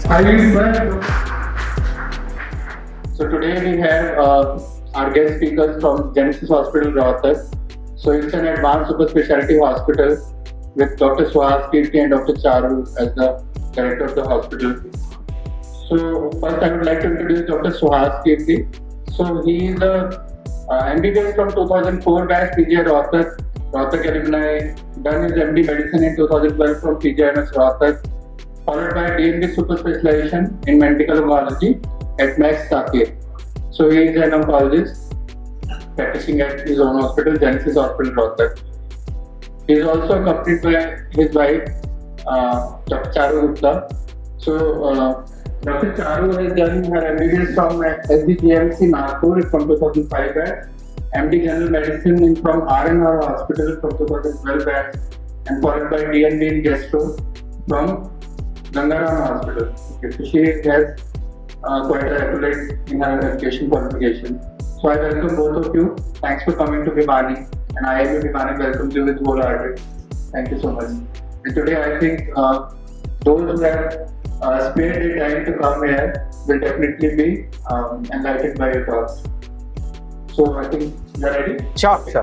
So today we have our guest speakers from Genesis Hospital, Rohtak. So it's an advanced super specialty hospital with Dr. Suhas Kirti and Dr. Charu as the director of the hospital. So first I would like to introduce Dr. Suhas Kirti. So he is a MBBS from 2004 batch PGI Rohtak alumni, done his MD medicine in 2012 from PGIMS Rohtak, followed by DMD super specialization in medical oncology at Max Sakir. So he is an oncologist practicing at his own hospital, Genesis Hospital Rohtak. He is also accompanied by his wife, Dr. Charu Gupta. So Dr. Charu has done her MBBS from SDGMC Nagpur from 2005 batch, MD General Medicine from R&R Hospital from 2012 batch, and followed by DNB in Gastro from Gangaram Hospital. Okay, so she has quite a accolade in her education qualification. So I welcome both of you. Thanks for coming to Bhiwani, and I am Bhiwani welcomes you with wholehearted. Thank you so much. And today I think those who have spared the time to come here will definitely be enlightened by your talks. So I think you are ready? Sure. So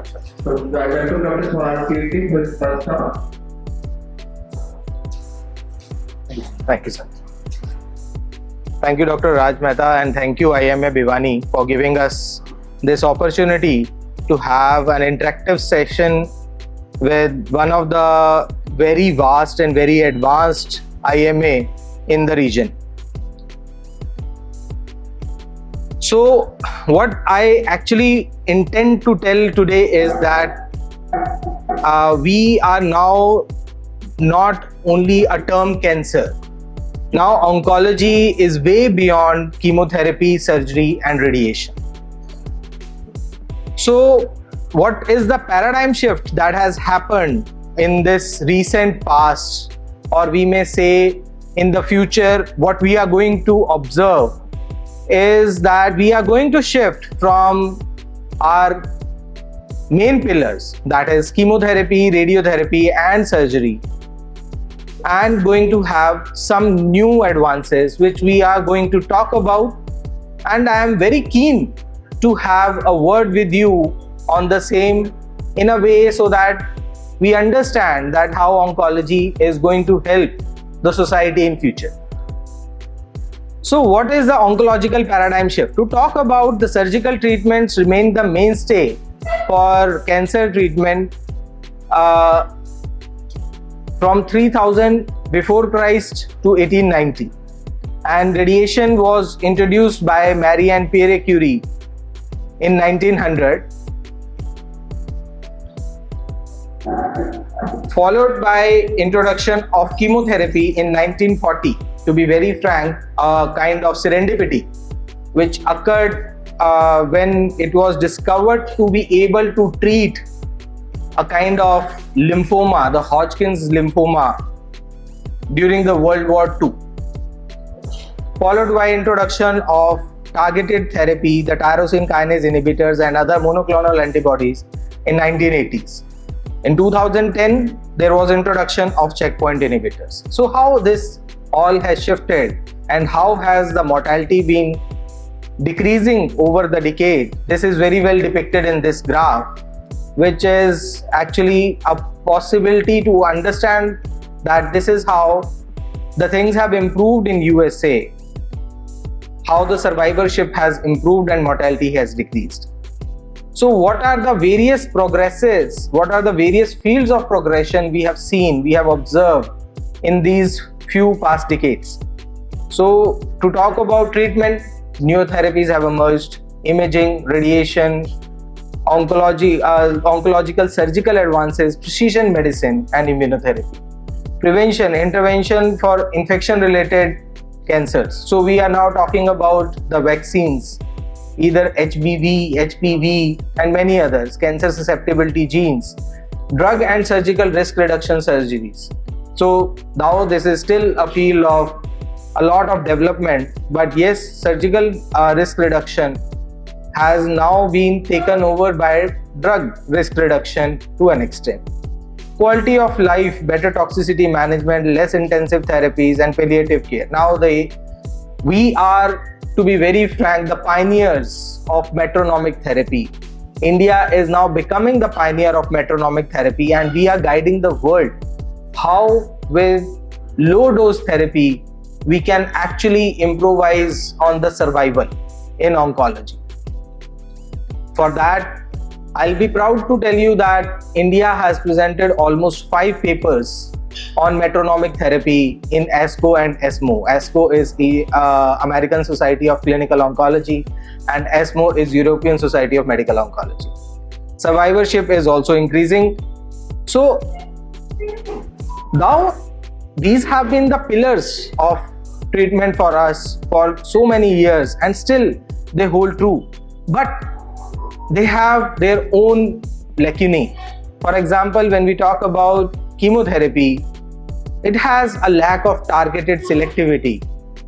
I welcome Dr. Suhas Kirti for his first talk. Thank you, sir. Thank you, Dr. Raj Mehta, and thank you, IMA Bhiwani, for giving us this opportunity to have an interactive session with one of the very vast and very advanced IMA in the region. So what I actually intend to tell today is that we are now not only a term cancer. Now oncology is way beyond chemotherapy, surgery and radiation. So what is the paradigm shift that has happened in this recent past, or we may say in the future, what we are going to observe is that we are going to shift from our main pillars, that is chemotherapy, radiotherapy and surgery, and going to have some new advances which we are going to talk about, and I am very keen to have a word with you on the same in a way so that we understand that how oncology is going to help the society in future. So what is the oncological paradigm shift? To talk about the surgical treatments remain the mainstay for cancer treatment from 3000 before Christ to 1890, and radiation was introduced by Marie and Pierre Curie in 1900, followed by introduction of chemotherapy in 1940. To be very frank, a kind of serendipity which occurred when it was discovered to be able to treat a kind of lymphoma, the Hodgkin's lymphoma, during the World War II. Followed by introduction of targeted therapy, the tyrosine kinase inhibitors and other monoclonal antibodies in 1980s. In 2010, there was introduction of checkpoint inhibitors. So how this all has shifted and how has the mortality been decreasing over the decade? This is very well depicted in this graph, which is actually a possibility to understand that this is how the things have improved in USA, how the survivorship has improved and mortality has decreased. So what are the various progresses, what are the various fields of progression we have seen, we have observed in these few past decades? So to talk about treatment, neotherapies have emerged, imaging, radiation, oncological surgical advances, precision medicine and immunotherapy. Prevention, intervention for infection-related cancers. So we are now talking about the vaccines, either HBV, HPV and many others, cancer susceptibility genes, drug and surgical risk reduction surgeries. So now this is still a field of a lot of development, but yes, surgical risk reduction has now been taken over by drug risk reduction to an extent. quality of life, better toxicity management, less intensive therapies, and palliative care. Now we are, to be very frank, the pioneers of metronomic therapy. India is now becoming the pioneer of metronomic therapy, and we are guiding the world how with low dose therapy we can actually improvise on the survival in oncology. For that, I'll be proud to tell you that India has presented almost 5 papers on metronomic therapy in ASCO and ESMO. ASCO is the American Society of Clinical Oncology, and ESMO is European Society of Medical Oncology. Survivorship is also increasing. So now these have been the pillars of treatment for us for so many years, and still they hold true. But they have their own lacunae. For example, when we talk about chemotherapy, it has a lack of targeted selectivity.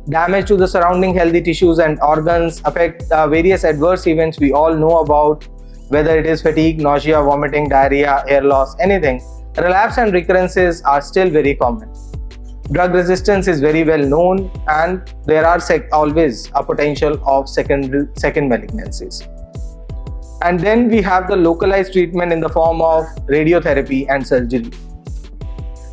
Damage to the surrounding healthy tissues and organs, affect various adverse events we all know about, whether it is fatigue, nausea, vomiting, diarrhea, hair loss, anything. Relapse and recurrences are still very common. Drug resistance is very well known, and there are always a potential of second malignancies. And then we have the localized treatment in the form of radiotherapy and surgery.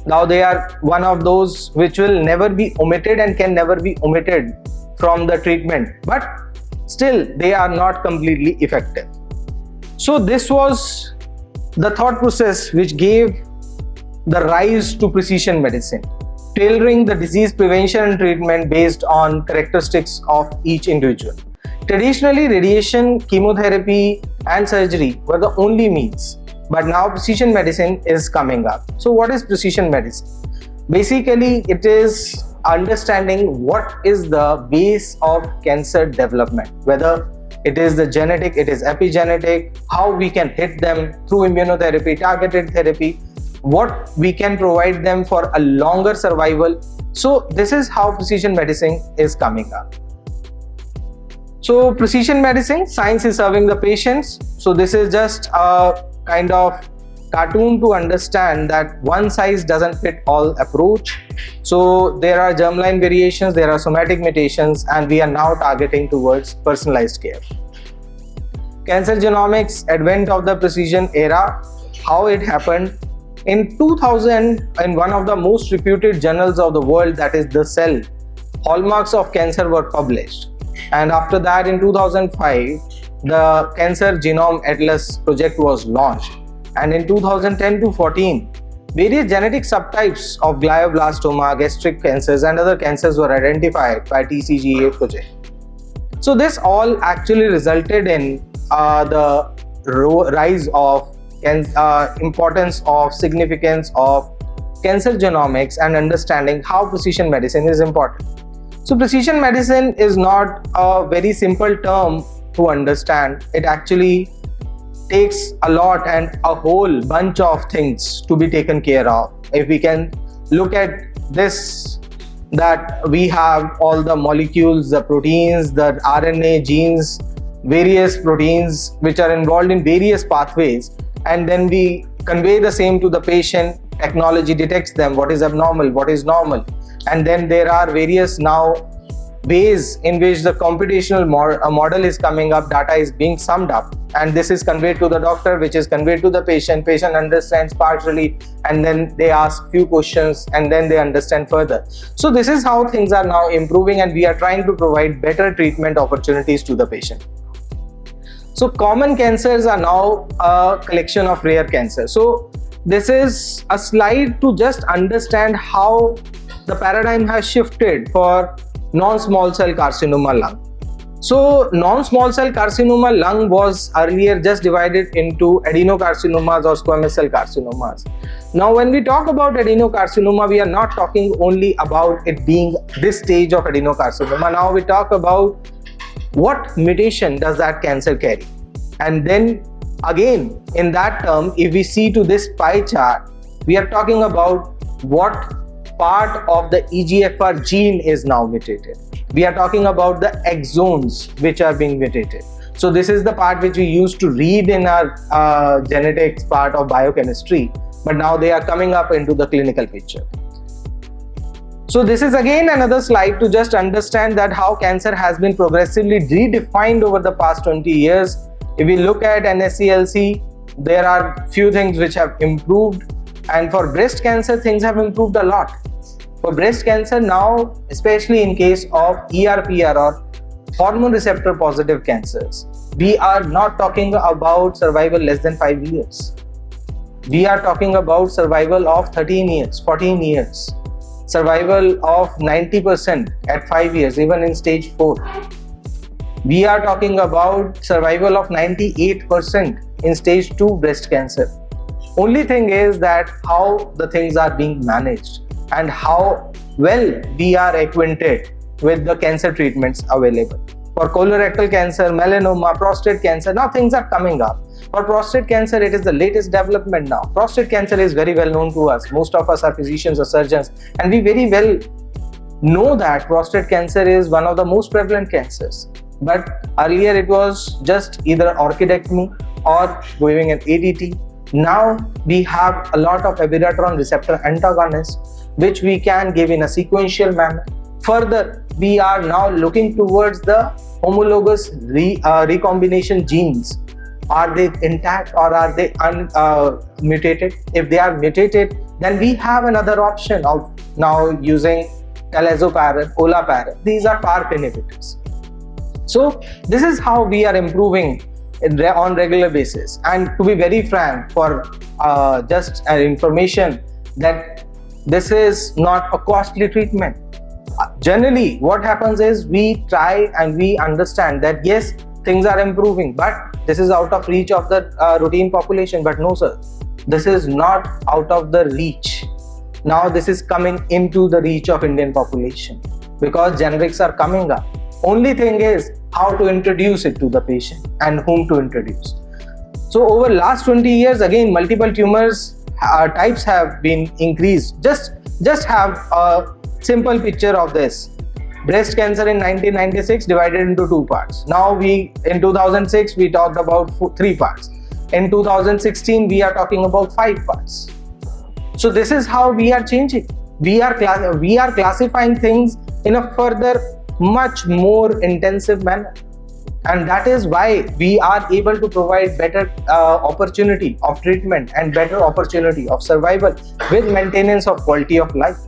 Now they are one of those which will never be omitted and can never be omitted from the treatment, but still they are not completely effective. So this was the thought process which gave the rise to precision medicine, tailoring the disease prevention and treatment based on characteristics of each individual. Traditionally, radiation, chemotherapy and surgery were the only means, but now precision medicine is coming up. So what is precision medicine? Basically, it is understanding what is the base of cancer development, whether it is the genetic, it is epigenetic, how we can hit them through immunotherapy, targeted therapy, what we can provide them for a longer survival. So this is how precision medicine is coming up. So precision medicine, science is serving the patients. So this is just a kind of cartoon to understand that one size doesn't fit all approach. So there are germline variations, there are somatic mutations, and we are now targeting towards personalized care. Cancer genomics, advent of the precision era, how it happened. In 2000, in one of the most reputed journals of the world, that is The Cell, hallmarks of cancer were published. And after that, in 2005, the Cancer Genome Atlas project was launched. And in 2010 to 14, various genetic subtypes of glioblastoma, gastric cancers and other cancers were identified by TCGA project. So this all actually resulted in the rise of importance of significance of cancer genomics and understanding how precision medicine is important. So precision medicine is not a very simple term to understand. It actually takes a lot and a whole bunch of things to be taken care of. If we can look at this, that we have all the molecules, the proteins, the RNA, genes, various proteins which are involved in various pathways, and then we convey the same to the patient. Technology detects them, what is abnormal, what is normal, and then there are various now ways in which the computational model is coming up, data is being summed up, and this is conveyed to the doctor, which is conveyed to the patient understands partially, and then they ask few questions and then they understand further. So this is how things are now improving, and we are trying to provide better treatment opportunities to the patient. So common cancers are now a collection of rare cancers. So this is a slide to just understand how the paradigm has shifted for non-small cell carcinoma lung. So non-small cell carcinoma lung was earlier just divided into adenocarcinomas or squamous cell carcinomas. Now when we talk about adenocarcinoma, we are not talking only about it being this stage of adenocarcinoma. Now we talk about what mutation does that cancer carry, and then again in that term, if we see to this pie chart, we are talking about what part of the EGFR gene is now mutated. We are talking about the exons which are being mutated. So this is the part which we used to read in our genetics part of biochemistry, but now they are coming up into the clinical picture. So this is again another slide to just understand that how cancer has been progressively redefined over the past 20 years. If we look at NSCLC, there are few things which have improved, and for breast cancer things have improved a lot. For breast cancer now, especially in case of ER/PR or hormone receptor positive cancers, we are not talking about survival less than 5 years. We are talking about survival of 13 years, 14 years, survival of 90% at 5 years, even in stage 4. We are talking about survival of 98% in stage 2 breast cancer. Only thing is that how the things are being managed and how well we are acquainted with the cancer treatments available. For colorectal cancer, melanoma, prostate cancer, now things are coming up. For prostate cancer, it is the latest development now. Prostate cancer is very well known to us. Most of us are physicians or surgeons, and we very well know that prostate cancer is one of the most prevalent cancers. But earlier it was just either orchidectomy or giving an ADT. Now we have a lot of abiraterone receptor antagonists which we can give in a sequential manner. Further, we are now looking towards the homologous recombination genes. Are they intact or are they mutated? If they are mutated, then we have another option of now using talazoparib, olaparib. These are PARP inhibitors. So this is how we are improving on regular basis. And to be very frank, for just an information, that this is not a costly treatment. Generally, what happens is we try and we understand that yes, things are improving, but this is out of reach of the routine population. But no sir, this is not out of the reach. Now this is coming into the reach of Indian population because generics are coming up. Only thing is how to introduce it to the patient and whom to introduce. So over last 20 years, again, multiple tumors types have been increased. Just have a simple picture of this. Breast cancer in 1996 divided into 2 parts. Now in 2006 we talked about 3 parts. In 2016 we are talking about 5 parts. So this is how we are changing. We are classifying things in a further much more intensive manner, and that is why we are able to provide better opportunity of treatment and better opportunity of survival with maintenance of quality of life.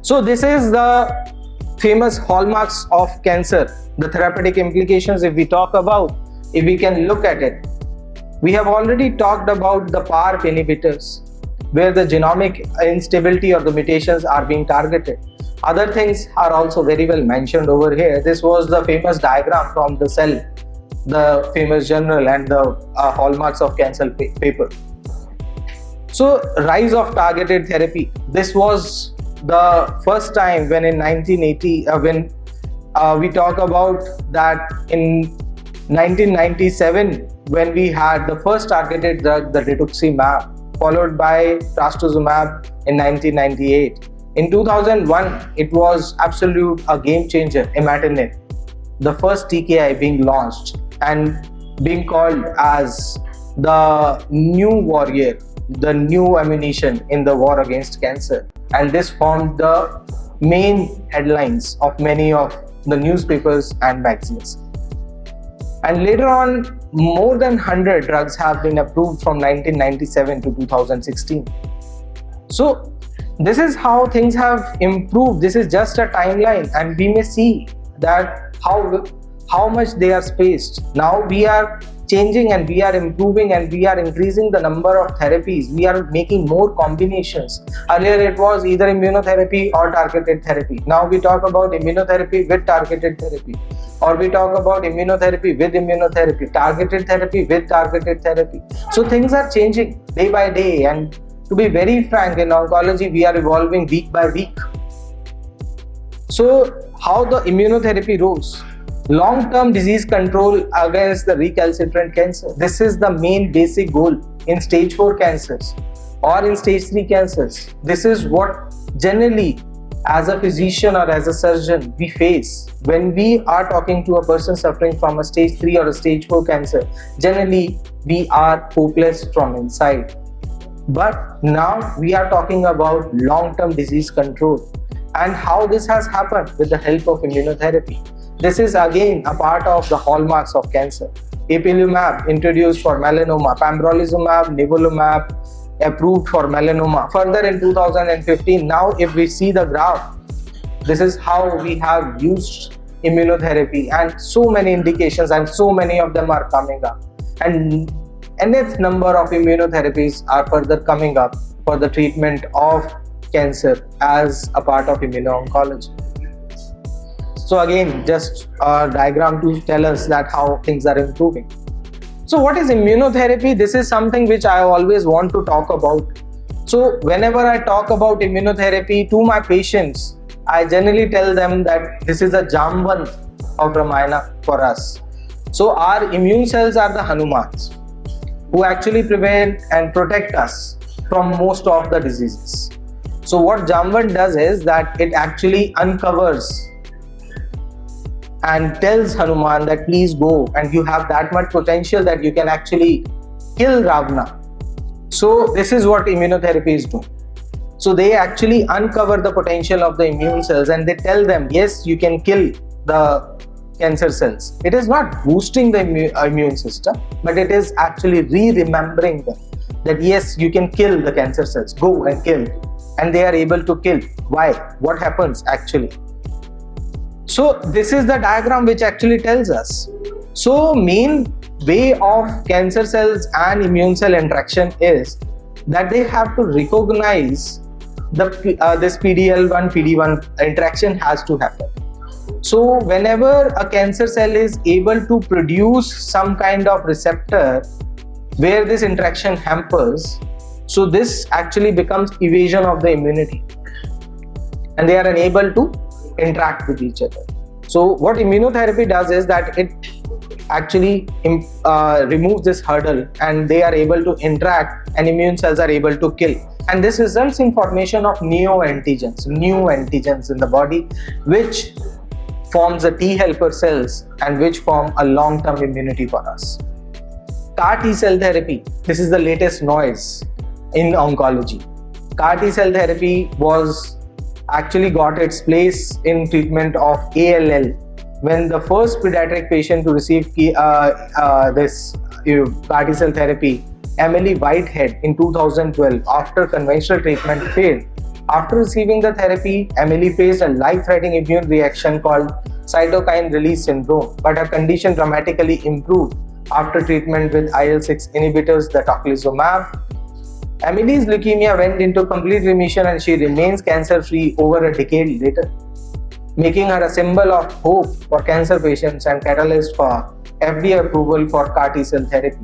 So this is the famous hallmarks of cancer, the therapeutic implications. If we talk about, if we can look at it, we have already talked about the PARP inhibitors where the genomic instability or the mutations are being targeted. Other things are also very well mentioned over here. This was the famous diagram from the Cell, the famous journal, and the hallmarks of cancer paper. So rise of targeted therapy. This was the first time when in 1980, when we talk about that in 1997, when we had the first targeted drug, the rituximab, followed by trastuzumab in 1998. In 2001, it was absolute a game changer, imatinib, the first TKI being launched and being called as the new warrior, the new ammunition in the war against cancer. And this formed the main headlines of many of the newspapers and magazines. And later on, more than 100 drugs have been approved from 1997 to 2016. So this is how things have improved. This is just a timeline, and we may see that how much they are spaced. Now we are changing and we are improving and we are increasing the number of therapies. We are making more combinations. Earlier it was either immunotherapy or targeted therapy. Now we talk about immunotherapy with targeted therapy, or we talk about immunotherapy with immunotherapy, targeted therapy with targeted therapy. So things are changing day by day, and to be very frank, in oncology we are evolving week by week. So how the immunotherapy rose? Long-term disease control against the recalcitrant cancer. This is the main basic goal in stage 4 cancers or in stage 3 cancers. This is what generally as a physician or as a surgeon we face when we are talking to a person suffering from a stage 3 or a stage 4 cancer. Generally we are hopeless from inside. But now we are talking about long-term disease control and how this has happened with the help of immunotherapy. This is again a part of the hallmarks of cancer. Ipilimumab introduced for melanoma, pembrolizumab, nivolumab approved for melanoma. Further in 2015, now if we see the graph, this is how we have used immunotherapy, and so many indications and so many of them are coming up. And nth number of immunotherapies are further coming up for the treatment of cancer as a part of immuno-oncology. So again, just a diagram to tell us that how things are improving. So what is immunotherapy? This is something which I always want to talk about. So whenever I talk about immunotherapy to my patients, I generally tell them that this is a Jamban of Ramayana for us. So our immune cells are the Hanumans who actually prevent and protect us from most of the diseases. So what Jamban does is that it actually uncovers and tells Hanuman that please go, and you have that much potential that you can actually kill Ravana. So this is what immunotherapy is doing. So they actually uncover the potential of the immune cells and they tell them, yes, you can kill the cancer cells. It is not boosting the immune system, but it is actually re-remembering them that yes, you can kill the cancer cells, go and kill. And they are able to kill. Why? What happens actually? So this is the diagram which actually tells us. So main way of cancer cells and immune cell interaction is that they have to recognize this PDL1, PD1 interaction has to happen. So whenever a cancer cell is able to produce some kind of receptor where this interaction hampers, so this actually becomes evasion of the immunity and they are unable to interact with each other. So what immunotherapy does is that it actually removes this hurdle and they are able to interact and immune cells are able to kill. And this results in formation of new antigens in the body, which forms the T helper cells and which form a long-term immunity for us. CAR T cell therapy, this is the latest noise in oncology. CAR T cell therapy was actually got its place in treatment of ALL when the first pediatric patient to receive this CAR T cell therapy, Emily Whitehead, in 2012, after conventional treatment failed. After receiving the therapy, Emily faced a life-threatening immune reaction called cytokine release syndrome, but her condition dramatically improved after treatment with IL-6 inhibitors, the tocilizumab. Emily's leukemia went into complete remission and she remains cancer-free over a decade later, making her a symbol of hope for cancer patients and catalyst for FDA approval for CAR T cell therapy.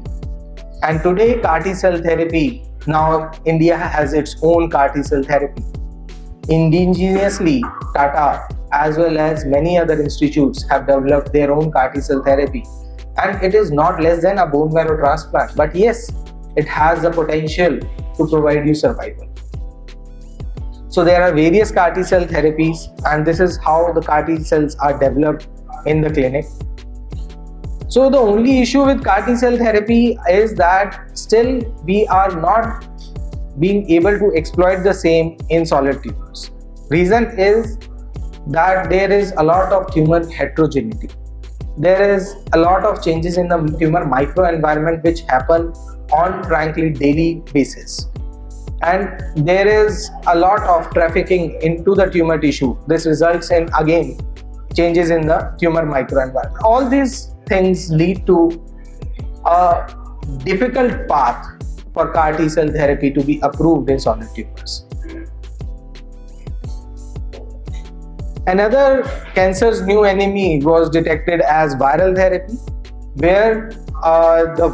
And today, CAR T cell therapy, now India has its own CAR T cell therapy. Indigenously, Tata as well as many other institutes have developed their own CAR T cell therapy. And it is not less than a bone marrow transplant, but yes, it has the potential to provide you survival. So there are various CAR T cell therapies, and this is how the CAR T cells are developed in the clinic. So the only issue with CAR T cell therapy is that still we are not being able to exploit the same in solid tumors. Reason is that there is a lot of tumor heterogeneity. There is a lot of changes in the tumor microenvironment which happen on frankly daily basis, and there is a lot of trafficking into the tumor tissue. This results in again changes in the tumor microenvironment. All these things lead to a difficult path for CAR T cell therapy to be approved in solid tumors. Another cancer's new enemy was detected as viral therapy, where the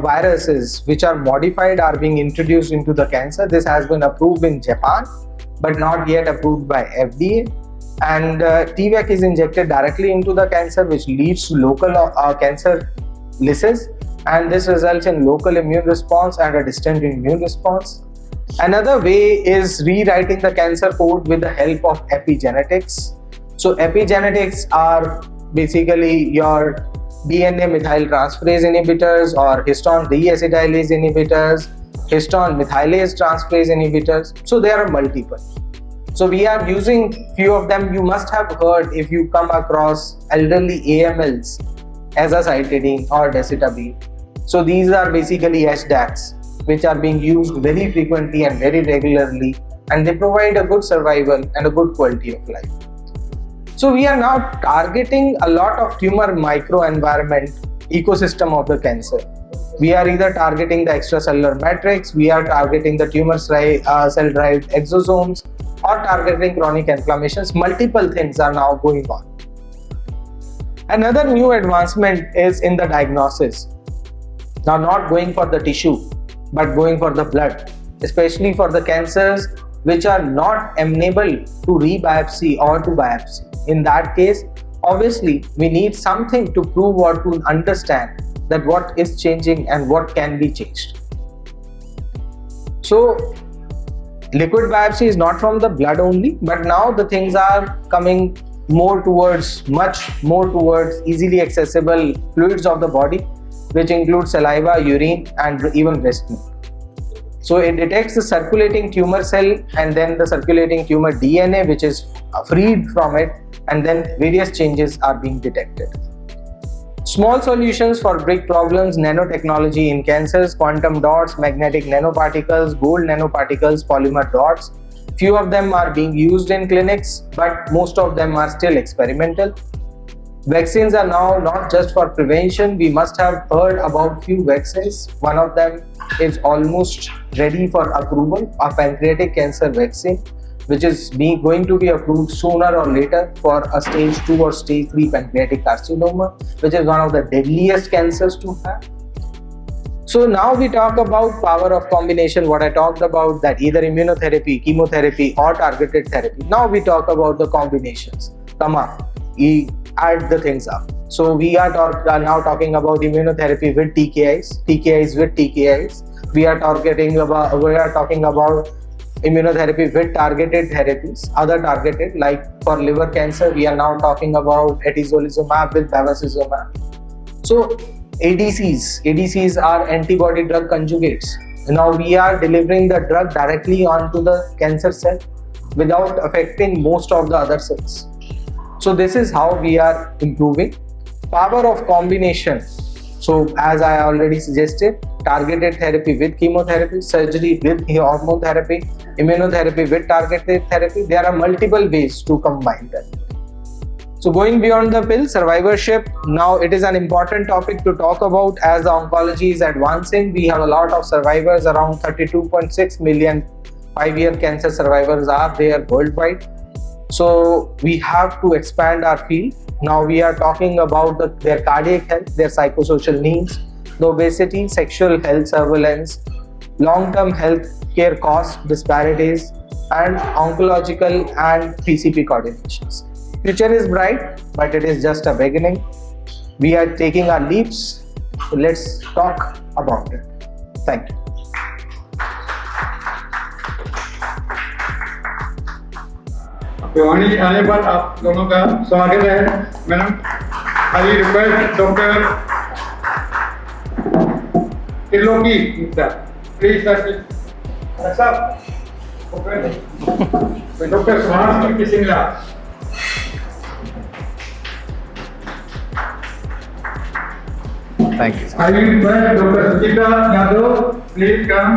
viruses which are modified are being introduced into the cancer. This has been approved in Japan, but not yet approved by FDA. And TVAC is injected directly into the cancer, which leads to local cancer lysis, and this results in local immune response and a distant immune response. Another way is rewriting the cancer code with the help of epigenetics. So epigenetics are basically your DNA methyltransferase inhibitors or histone deacetylase inhibitors histone methylase transferase inhibitors. So there are multiple. So we are using few of them. You must have heard, if you come across elderly AMLs, azacitidine or decitabine. So these are basically HDACs, which are being used very frequently and very regularly, and they provide a good survival and a good quality of life. So we are now targeting a lot of tumor microenvironment ecosystem of the cancer. We are either targeting the extracellular matrix, we are targeting the tumor cell-derived exosomes, or targeting chronic inflammations. Multiple things are now going on. Another new advancement is in the diagnosis. Now, not going for the tissue, but going for the blood, especially for the cancers which are not amenable to rebiopsy or to biopsy. In that case, obviously, we need something to prove or to understand that what is changing and what can be changed. So, liquid biopsy is not from the blood only, but now the things are coming much more towards easily accessible fluids of the body, which include saliva, urine, and even breast milk. So it detects the circulating tumor cell and then the circulating tumor DNA, which is freed from it, and then various changes are being detected. Small solutions for big problems: nanotechnology in cancers, quantum dots, magnetic nanoparticles, gold nanoparticles, polymer dots. Few of them are being used in clinics, but most of them are still experimental. Vaccines are now not just for prevention. We must have heard about few vaccines. One of them is almost ready for approval, a pancreatic cancer vaccine, which is going to be approved sooner or later for a stage 2 or stage 3 pancreatic carcinoma, which is one of the deadliest cancers to have. So now we talk about power of combination. What I talked about, that either immunotherapy, chemotherapy or targeted therapy. Now we talk about the combinations. Come on, we add the things up. So we are now talking about immunotherapy with TKIs, TKIs with TKIs. We are talking about immunotherapy with targeted therapies, other targeted, like for liver cancer, we are now talking about atezolizumab with bevacizumab. So ADCs are antibody drug conjugates. Now we are delivering the drug directly onto the cancer cell without affecting most of the other cells. So this is how we are improving. Power of combination. So as I already suggested, targeted therapy with chemotherapy, surgery with hormone therapy, immunotherapy with targeted therapy. There are multiple ways to combine them. So going beyond the pill, survivorship. Now it is an important topic to talk about as the oncology is advancing. We have a lot of survivors, around 32.6 million 5-year cancer survivors are there worldwide. So we have to expand our field. Now we are talking about their cardiac health, their psychosocial needs, the obesity, sexual health surveillance, long-term health care cost disparities, and oncological and PCP coordinations. Future is bright, but it is just a beginning. We are taking our leaps. So let's talk about it. Thank you. Bhiwani आने पर आप दोनों का स्वागत है। Madam, I request doctor Triloki Gupta, please sir, doctor Suhas Kirti Singla. Thank you. I request Dr. Suchita Yadav, please come.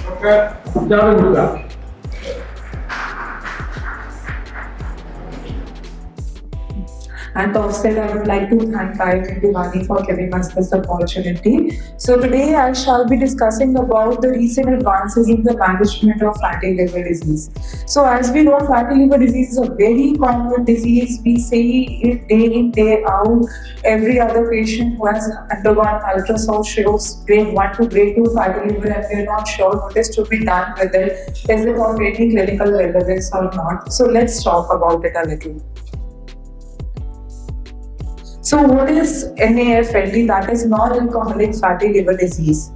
Dr. Charu Gupta. And offset, I would like to thank IIT Bhiwani for giving us this opportunity. So today I shall be discussing about the recent advances in the management of fatty liver disease. So as we know, fatty liver disease is a very common disease. We see it day in, day out. Every other patient who has undergone ultrasound shows grade 1 to grade 2 fatty liver, and we are not sure what is to be done with it. Is it of any clinical relevance or not? So let's talk about it a little. So what is NAFLD? That is non-alcoholic fatty liver disease.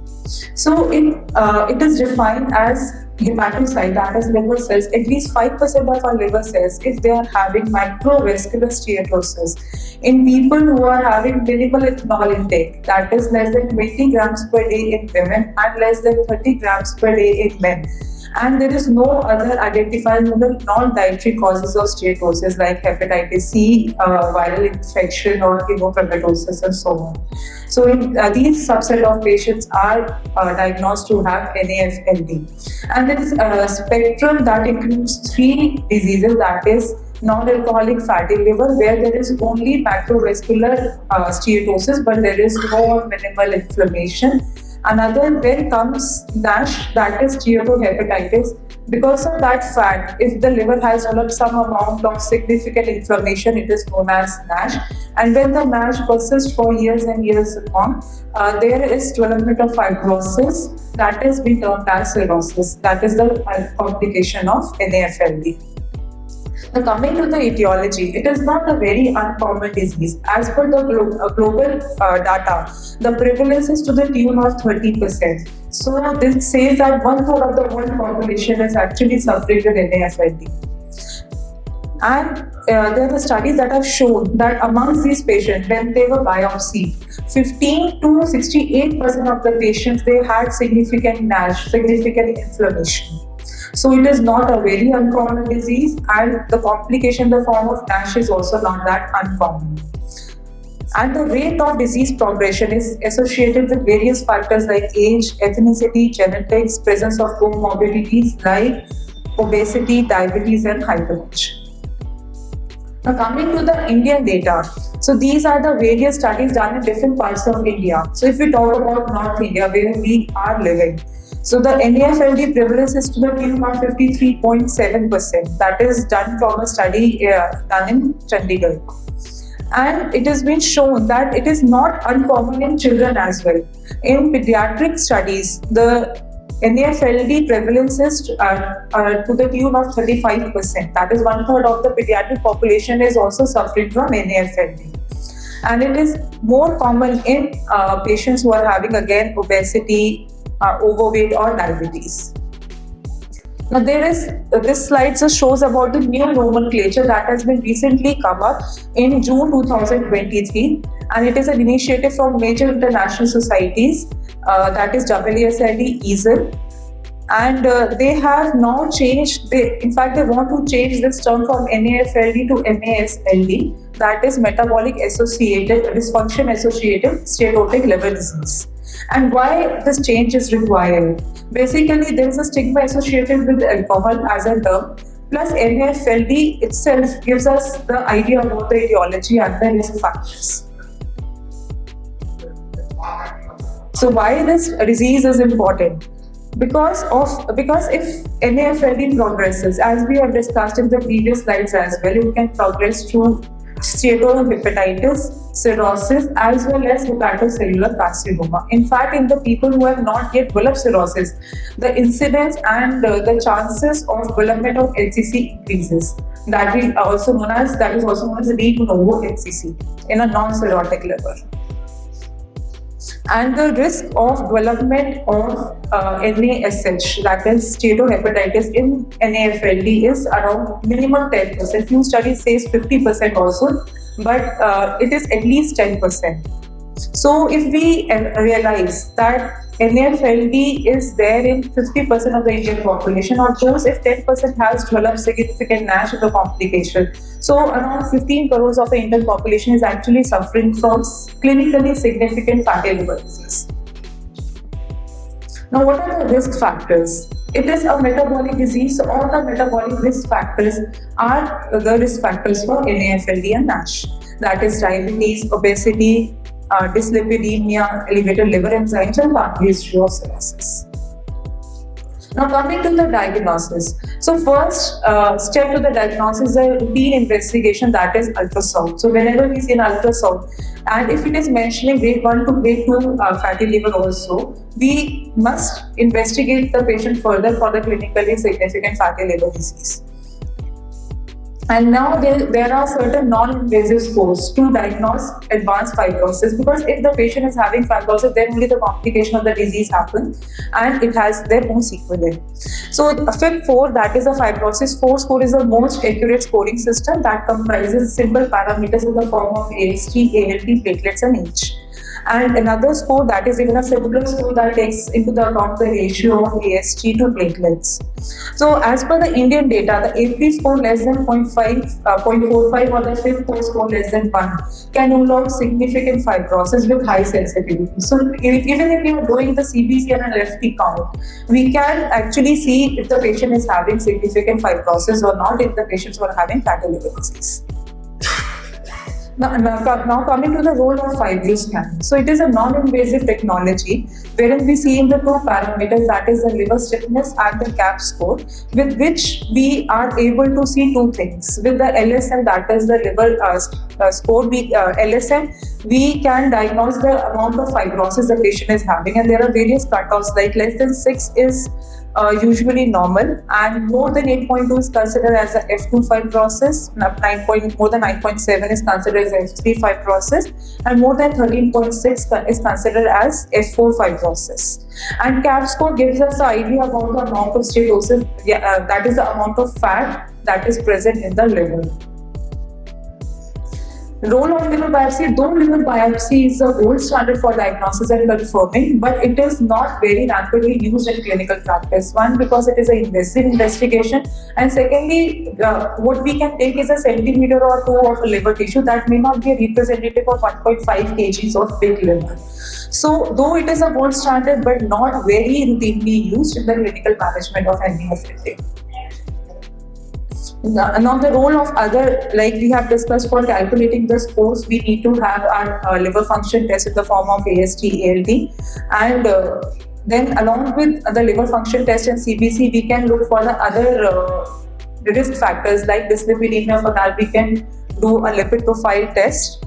So it is defined as hepatocyte, that is liver cells, at least 5% of our liver cells, if they are having microvascular steatosis. In people who are having minimal ethanol intake, that is less than 20 grams per day in women and less than 30 grams per day in men. And there is no other identifiable non-dietary causes of steatosis like hepatitis C, viral infection, or hemochromatosis, and so on. So these subset of patients are diagnosed to have NAFLD. And there is a spectrum that includes 3 diseases, that is non-alcoholic fatty liver, where there is only macrovascular steatosis, but there is no minimal inflammation. Another, then comes NASH, that is steatohepatitis. Because of that fact, if the liver has developed some amount of significant inflammation, it is known as NASH. And when the NASH persists for years and years long, there is development of fibrosis, that is being termed as cirrhosis. That is the complication of NAFLD. Now, coming to the etiology, it is not a very uncommon disease. As per the global data, the prevalence is to the tune of 30%. So this says that 1/3 of the world population is actually suffering with NAFLD. And there are studies that have shown that amongst these patients, when they were biopsied, 15 to 68% of the patients, they had significant NASH, significant inflammation. So it is not a very uncommon disease, and the complication in the form of NASH is also not that uncommon. And the rate of disease progression is associated with various factors like age, ethnicity, genetics, presence of comorbidities like obesity, diabetes, and hypertension. Now, coming to the Indian data, so these are the various studies done in different parts of India. So if we talk about North India, where we are living, so the NAFLD prevalence is to the tune of 53.7%. That is done from a study done in Chandigarh. And it has been shown that it is not uncommon in children as well. In pediatric studies, the NAFLD prevalence is to the tune of 35%. That is 1/3 of the pediatric population is also suffering from NAFLD. And it is more common in patients who are having, again, obesity, overweight, or diabetes. Now, this slide just shows about the new nomenclature that has been recently come up in June 2023, and it is an initiative from major international societies, that is WASLD, EASL, and they have now changed. In fact, they want to change this term from NAFLD to MASLD, that is metabolic associated dysfunction associated steatotic liver disease. And why this change is required? Basically, there is a stigma associated with alcohol as a term, plus NAFLD itself gives us the idea about the etiology and the risk factors. So why this disease is important? Because if NAFLD progresses, as we have discussed in the previous slides as well, it can progress through steatohepatitis, cirrhosis, as well as hepatocellular carcinoma. In fact, in the people who have not yet developed cirrhosis, the incidence and the chances of development of HCC increases. That is also known as de novo HCC in a non-cirrhotic liver. And the risk of development of NASH, that is steatohepatitis in NAFLD, is around minimum 10%. Few studies says 50% also, but it is at least 10%. So if we realize that NAFLD is there in 50% of the Indian population, or those if 10% has developed significant NASH in the complication, so around 15 crores of the Indian population is actually suffering from clinically significant fatty liver disease. Now, what are the risk factors? It is a metabolic disease, so all the metabolic risk factors are the risk factors for NAFLD and NASH. That is diabetes, obesity, dyslipidemia, elevated liver enzymes, and family history of cirrhosis. Now, coming to the diagnosis. So first step to the diagnosis is a routine investigation, that is ultrasound. So whenever we see an ultrasound, and if it is mentioning grade 1 to grade 2 fatty liver also, we must investigate the patient further for the clinically significant fatty liver disease. And now there are certain non-invasive scores to diagnose advanced fibrosis, because if the patient is having fibrosis, then only the complication of the disease happens and it has their own sequelae. So FIB4, that is a fibrosis 4 score, is the most accurate scoring system that comprises simple parameters in the form of AST, ALT, platelets and age. And another score that is even a simpler score that takes into the account the ratio of AST to platelets. So as per the Indian data, the AP score less than 0.45 or the FIB4 score less than 1 can unlock significant fibrosis with high sensitivity. So even if you are doing the CBC and an FP count, we can actually see if the patient is having significant fibrosis or not, if the patients were having fatty liver disease. Now coming to the role of FibroScan. So it is a non-invasive technology wherein we see in the two parameters, that is the liver stiffness and the CAP score, with which we are able to see two things. With the LSM, that is the liver score, LSM, we can diagnose the amount of fibrosis the patient is having, and there are various cutoffs, like less than 6 is usually normal, and more than 8.2 is considered as a F2 fibrosis, more than 9.7 is considered as F3 fibrosis, and more than 13.6 is considered as F4 fibrosis. And CAP score gives us the idea about the amount of steatosis, that is the amount of fat that is present in the liver. Role of liver biopsy. Though liver biopsy is the gold standard for diagnosis and confirming, but it is not very rapidly used in clinical practice. One, because it is an invasive investigation, and secondly, what we can take is a centimeter or 2 of a liver tissue that may not be a representative of 1.5 kgs of big liver. So, though it is a gold standard, but not very routinely used in the clinical management of NEFLD. Now the role of other, like we have discussed, for calculating the scores, we need to have our liver function test in the form of AST, ALT, and then along with the liver function test and CBC, we can look for the other risk factors like dyslipidemia. For that, we can do a lipid profile test,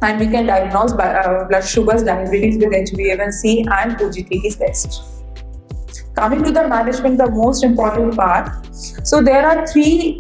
and we can diagnose blood sugars, diabetes with HbA1c and OGTT test. Coming to the management, the most important part. So there are 3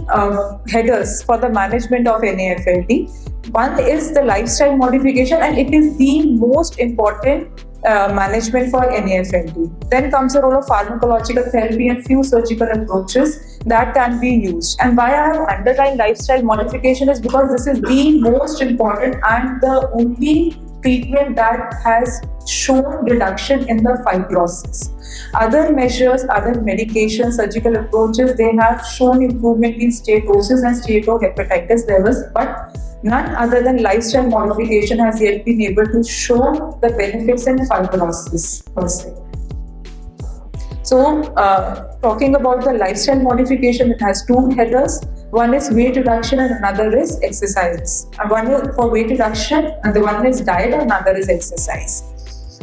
headers for the management of NAFLD. One is the lifestyle modification, and it is the most important management for NAFLD. Then comes the role of pharmacological therapy and few surgical approaches that can be used. And why I have underlined lifestyle modification is because this is the most important and the only treatment that has shown reduction in the fibrosis. Other measures, other medications, surgical approaches, they have shown improvement in steatosis and steatohepatitis levels, but none other than lifestyle modification has yet been able to show the benefits in fibrosis per se. So, talking about the lifestyle modification, it has 2 headers. One is weight reduction and another is exercise. And one is for weight reduction, and the one is diet and another is exercise.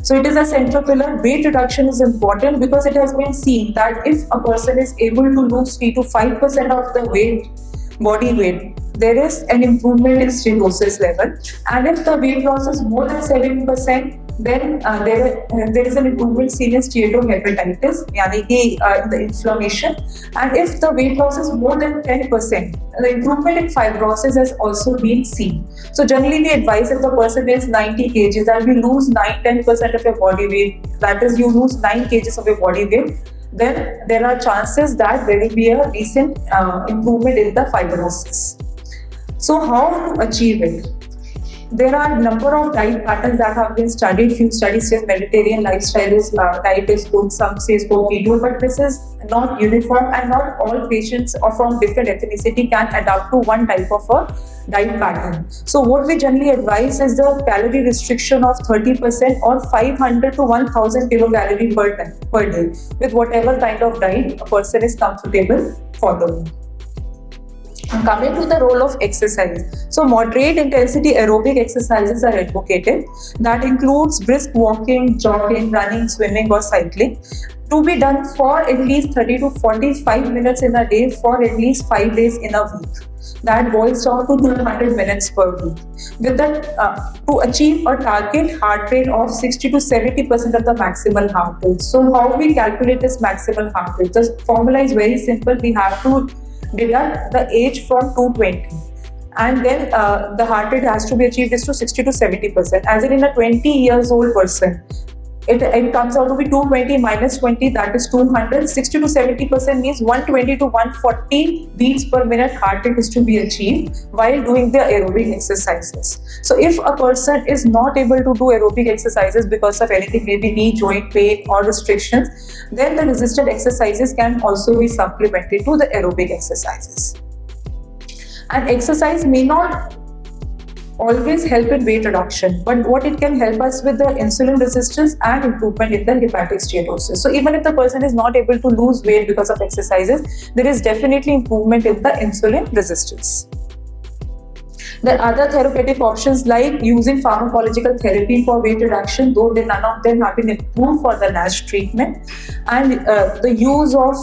So it is a central pillar. Weight reduction is important because it has been seen that if a person is able to lose 3 to 5% of the weight, body weight, there is an improvement in steatosis level. And if the weight loss is more than 7%, then there is an improvement seen in steatohepatitis, the inflammation. And if the weight loss is more than 10%, the improvement in fibrosis has also been seen. So generally we advise if the person is 90 kgs and you lose 9-10% of your body weight, that is you lose 9 kgs of your body weight, then there are chances that there will be a recent improvement in the fibrosis. So how to achieve it? There are a number of diet patterns that have been studied. Few studies say Mediterranean lifestyle is diet is good, some say keto, but this is not uniform, and not all patients or from different ethnicity can adapt to one type of a diet pattern. So what we generally advise is the calorie restriction of 30% or 500 to 1000 kilocalorie per day with whatever kind of diet a person is comfortable following. Coming to the role of exercise. So moderate intensity aerobic exercises are advocated. That includes brisk walking, jogging, running, swimming or cycling, to be done for at least 30 to 45 minutes in a day for at least 5 days in a week. That boils down to 200 minutes per week. With that, to achieve a target heart rate of 60 to 70% of the maximal heart rate. So how we calculate this maximal heart rate? The formula is very simple. We have to deduct the age from 220. And then the heart rate has to be achieved is to 60 to 70%. As in a 20 years old person, it comes out to be 220 minus 20, that is 200. 60 to 70% means 120 to 140 beats per minute heart rate is to be achieved while doing the aerobic exercises. So if a person is not able to do aerobic exercises because of anything, maybe knee joint pain or restrictions, then the resisted exercises can also be supplemented to the aerobic exercises. And exercise may not always help in weight reduction, but what it can help us with the insulin resistance and improvement in the hepatic steatosis. So even if the person is not able to lose weight because of exercises, there is definitely improvement in the insulin resistance. There are other therapeutic options like using pharmacological therapy for weight reduction, though none of them have been approved for the NASH treatment, and the use of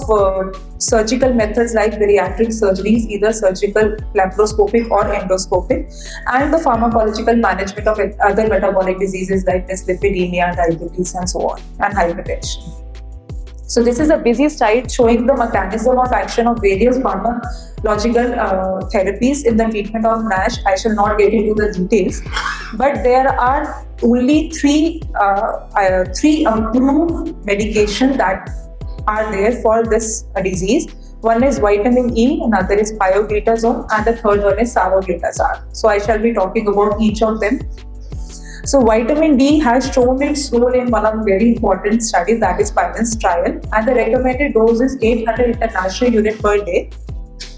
surgical methods like bariatric surgeries, either surgical, laparoscopic or endoscopic, and the pharmacological management of other metabolic diseases like dyslipidemia, diabetes and so on, and hypertension. So this is a busy slide showing the mechanism of action of various pharmacological therapies in the treatment of NASH. I shall not get into the details, but there are only three approved medications that are there for this disease. One is vitamin E, another is pioglitazone, and the third one is saroglitazar. So I shall be talking about each of them. So vitamin D has shown its role in one of the very important studies, that is PGIMS trial, and the recommended dose is 800 international unit per day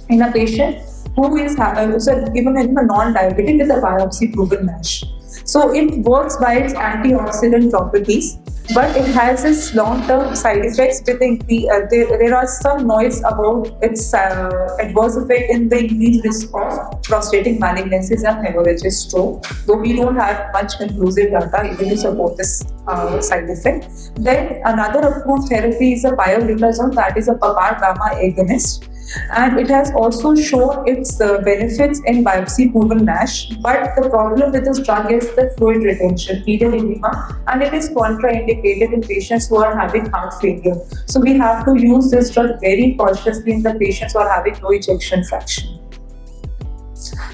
in a patient who is given in a non-diabetic with a biopsy-proven NASH. So it works by its antioxidant properties, but it has its long-term side effects. There are some noise about its adverse effect in the increased risk of prostatic malignancies and hemorrhagic stroke, though we don't have much conclusive data even to support this side effect. Then another approved therapy is a pioglitazone, that is a PPAR gamma agonist, and it has also shown its benefits in biopsy-proven NASH, but the problem with this drug is the fluid retention, pedal edema, and it is contraindicated in patients who are having heart failure. So we have to use this drug very cautiously in the patients who are having low ejection fraction.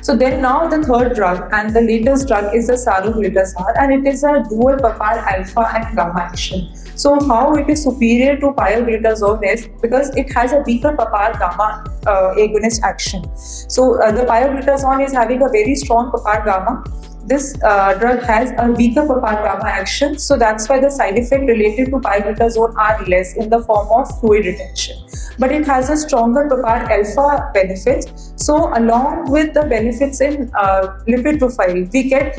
So then now the third drug and the latest drug is the saroglitazar, and it is a dual PPAR alpha and gamma action. So how it is superior to pioglitazone is because it has a weaker PPAR gamma agonist action. So the pioglitazone is having a very strong PPAR gamma. This drug has a weaker PPAR gamma action, so that's why the side effects related to pioglitazone are less in the form of fluid retention. But it has a stronger PPAR alpha benefits. So along with the benefits in lipid profile, we get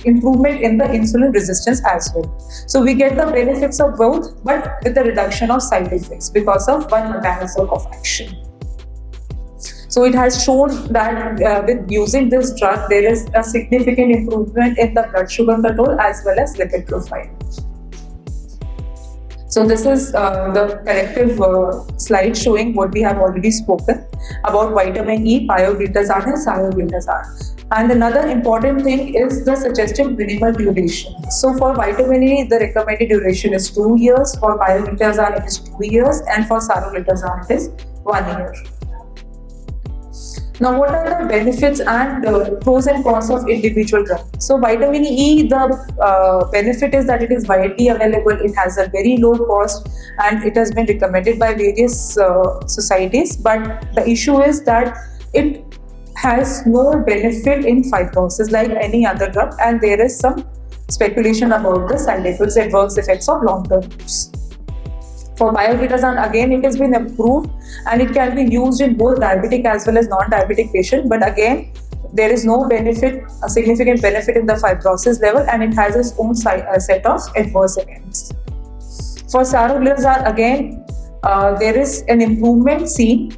improvement in the insulin resistance as well. So we get the benefits of both, but with the reduction of side effects because of one mechanism of action. So it has shown that with using this drug, there is a significant improvement in the blood sugar control as well as lipid profile. So this is the corrective slide showing what we have already spoken about vitamin E, pioglitazar and saroglitazar. And another important thing is the suggested minimal duration. So for vitamin E, the recommended duration is 2 years, for pioglitazar it is 2 years, and for saroglitazar it is 1 year. Now, what are the benefits and pros and cons of individual drugs? So, vitamin E, the benefit is that it is widely available, it has a very low cost, and it has been recommended by various societies. But the issue is that it has no benefit in fibrosis like any other drug, and there is some speculation about the side effects, adverse effects of long-term use. For pioglitazone, again, it has been approved and it can be used in both diabetic as well as non-diabetic patients. But again, there is no benefit, a significant benefit in the fibrosis level, and it has its own set of adverse events. For saroglitazar, again, there is an improvement seen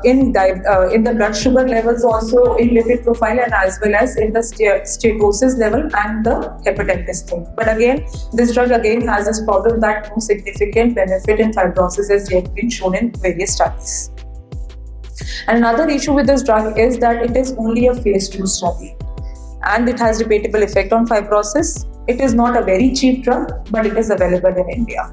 in the blood sugar levels, also in lipid profile, and as well as in the steatosis level and the hepatitis thing. But again, this drug again has this problem that no significant benefit in fibrosis has yet been shown in various studies. And another issue with this drug is that it is only a phase 2 study, and it has repeatable effect on fibrosis. It is not a very cheap drug, but it is available in India.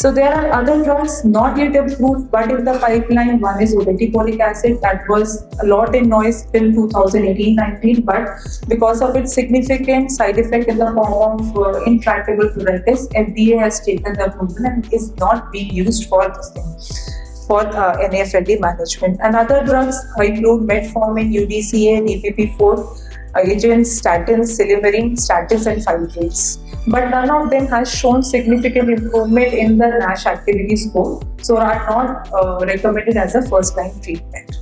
So there are other drugs not yet approved but in the pipeline. One is obeticholic acid that was a lot in noise till 2018-19, but because of its significant side effect in the form of intractable pruritus, FDA has taken the approval and is not being used for this thing, for NAFLD management. And other drugs include metformin, UDCA, DPP-4 agents, statins, silymarin, statins and fibrates. But none of them has shown significant improvement in the NASH activity score, so are not recommended as a first-line treatment.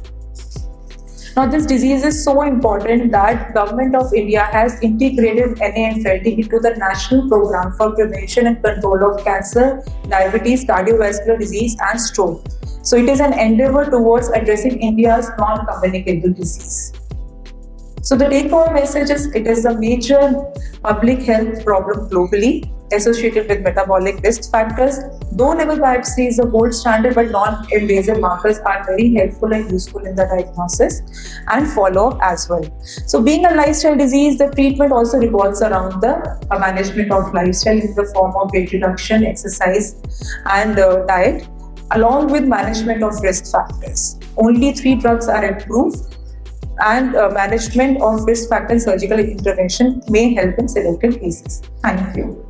Now, this disease is so important that Government of India has integrated NAFLD into the National Program for Prevention and Control of Cancer, Diabetes, Cardiovascular Disease and Stroke. So it is an endeavor towards addressing India's non-communicable disease. So the take-home message is it is a major public health problem globally associated with metabolic risk factors. Though liver biopsy is a gold standard, but non-invasive markers are very helpful and useful in the diagnosis and follow-up as well. So being a lifestyle disease, the treatment also revolves around the management of lifestyle in the form of weight reduction, exercise and diet, along with management of risk factors. Only 3 drugs are approved, and management of risk factor surgical intervention may help in selected cases. Thank you.